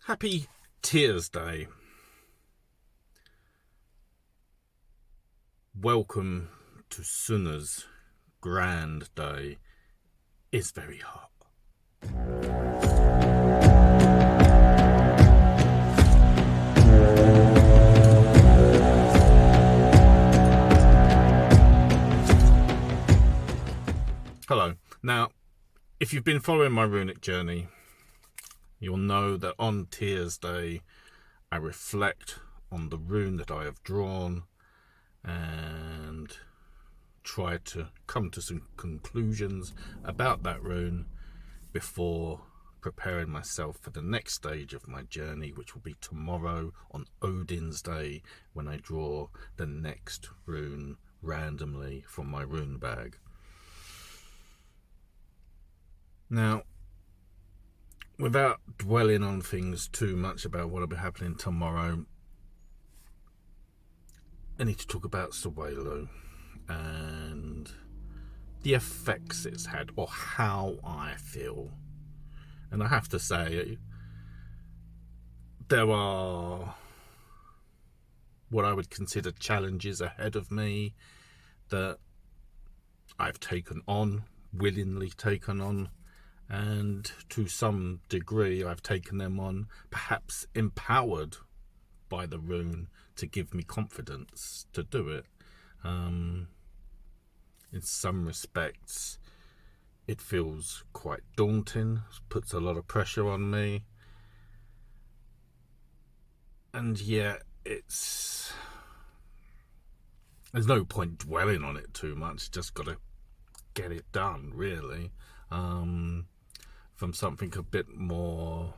Happy Tears Day. Welcome to Sunna's grand day. It's very hot. Hello. Now, if you've been following my Runic Journey, you'll know that on Tears Day, I reflect on the rune that I have drawn and try to come to some conclusions about that rune before preparing myself for the next stage of my journey, which will be tomorrow on Odin's Day, when I draw the next rune randomly from my rune bag. Now, without dwelling on things too much about what will be happening tomorrow, I need to talk about Sowilo and the effects it's had, or how I feel. And I have to say, there are what I would consider challenges ahead of me that I've taken on, willingly taken on, and to some degree I've taken them on, perhaps empowered by the rune to give me confidence to do it. In some respects it feels quite daunting, puts a lot of pressure on me, and yet there's no point dwelling on it too much, just got to get it done, really. From something a bit more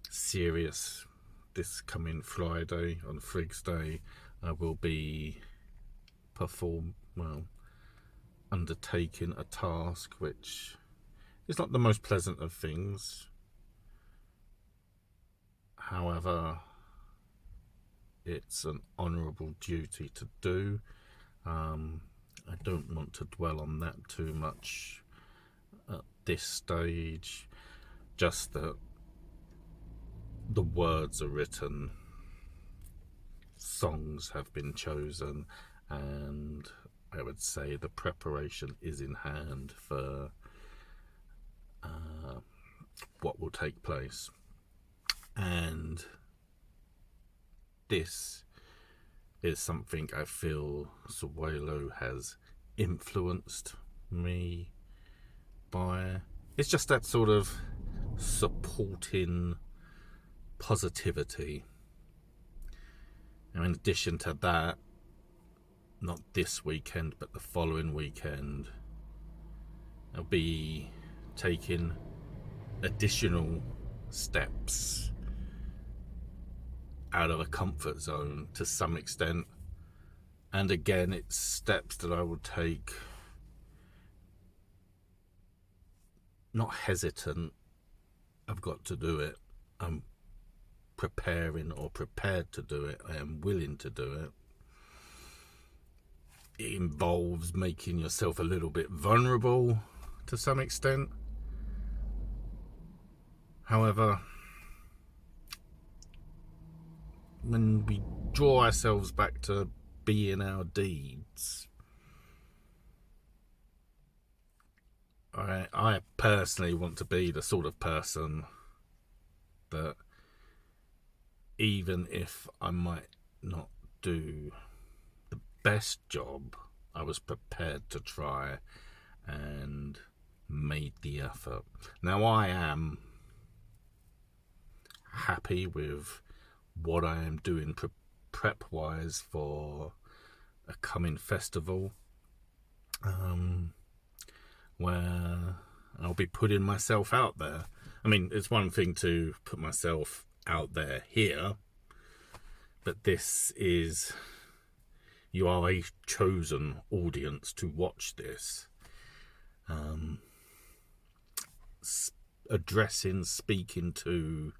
serious, this coming Friday, on Friggs Day, I will be undertaking a task which is not the most pleasant of things. However, it's an honourable duty to do. I don't want to dwell on that too much at this stage, just that the words are written, songs have been chosen, and I would say the preparation is in hand for what will take place. And this is something I feel Sowilo has influenced me by. It's just that sort of supporting positivity. And in addition to that, not this weekend but the following weekend, I'll be taking additional steps out of a comfort zone to some extent, and again it's steps that I will take not hesitant. I've got to do it. I'm preparing or prepared to do it. I am willing to do it. It involves making yourself a little bit vulnerable to some extent. However, when we draw ourselves back to being our deeds, I personally want to be the sort of person that, even if I might not do the best job, I was prepared to try and made the effort. Now, I am happy with what I am doing prep wise for a coming festival, where I'll be putting myself out there. I mean, it's one thing to put myself out there here, but this is, you are a chosen audience to watch this. Speaking to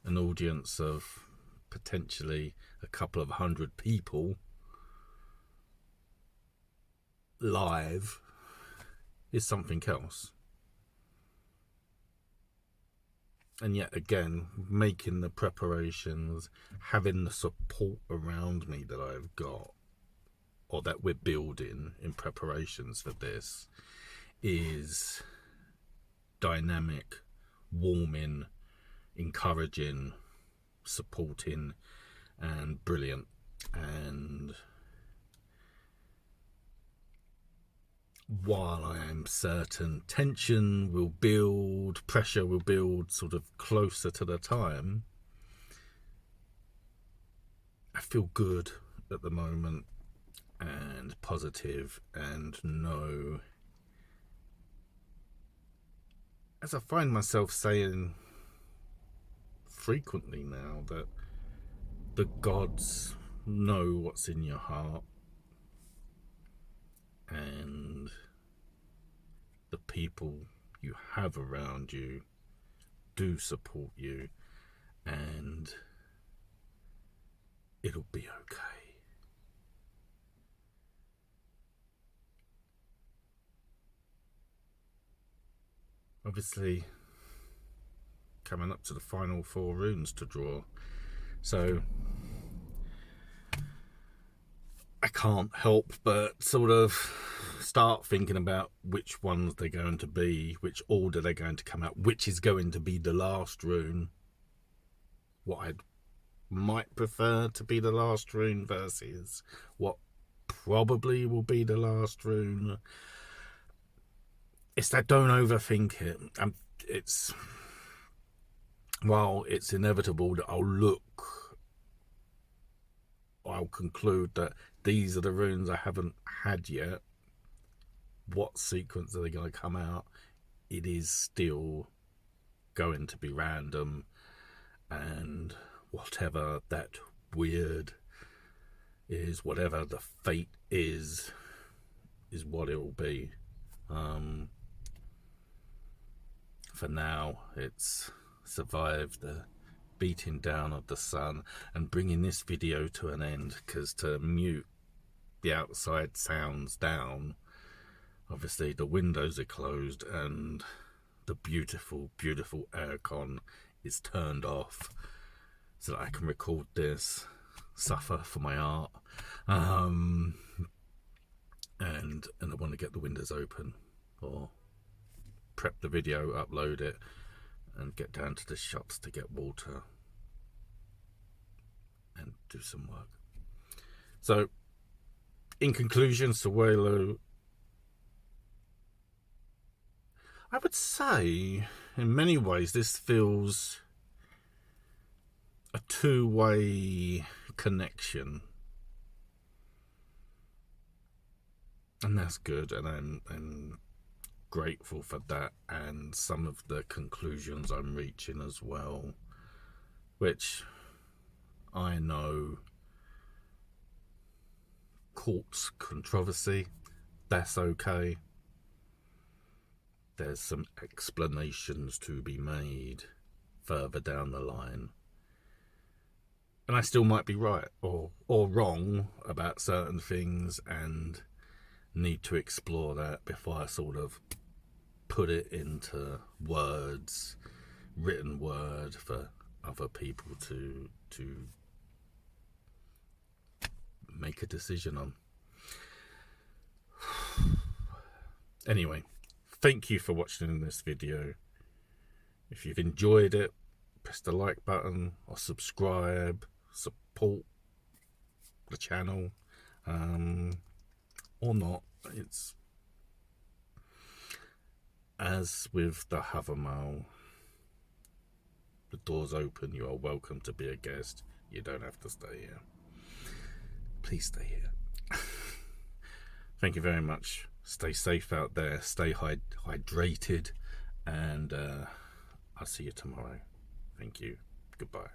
an audience of potentially a couple of hundred people live is something else. And yet again, making the preparations, having the support around me that I've got, or that we're building in preparations for this, is dynamic, warming, encouraging, supporting, and brilliant. And while I am certain tension will build, pressure will build sort of closer to the time, I feel good at the moment and positive, and know, as I find myself saying frequently now, that the gods know what's in your heart, and the people you have around you do support you, and it'll be okay. Obviously, coming up to the final 4 runes to draw, so I can't help but sort of start thinking about which ones they're going to be, which order they're going to come out, which is going to be the last rune, what I might prefer to be the last rune versus what probably will be the last rune. It's that don't overthink it. While it's inevitable that I'll conclude that these are the runes I haven't had yet, what sequence are they going to come out? It is still going to be random, and whatever that weird is, whatever the fate is what it will be. For now, it's survived the beating down of the sun and bringing this video to an end, because to mute the outside sounds down, obviously the windows are closed and the beautiful, beautiful aircon is turned off so that I can record this, suffer for my art, and I want to get the windows open, or prep the video, upload it, and get down to the shops to get water and do some work. So, in conclusion, Sowilo, I would say, in many ways, this feels a two-way connection. And that's good, and I'm grateful for that, and some of the conclusions I'm reaching as well, which I know courts controversy. That's okay. There's some explanations to be made further down the line, and I still might be right or wrong about certain things, and need to explore that before I sort of put it into words, written word, for other people to make a decision on. Anyway, thank you for watching this video. If you've enjoyed it, press the like button or subscribe, support the channel, or not. It's as with the Heathenry, the door's open, you are welcome to be a guest. You don't have to stay here. Please stay here. Thank you very much. Stay safe out there, stay hydrated, and I'll see you tomorrow. Thank you. Goodbye.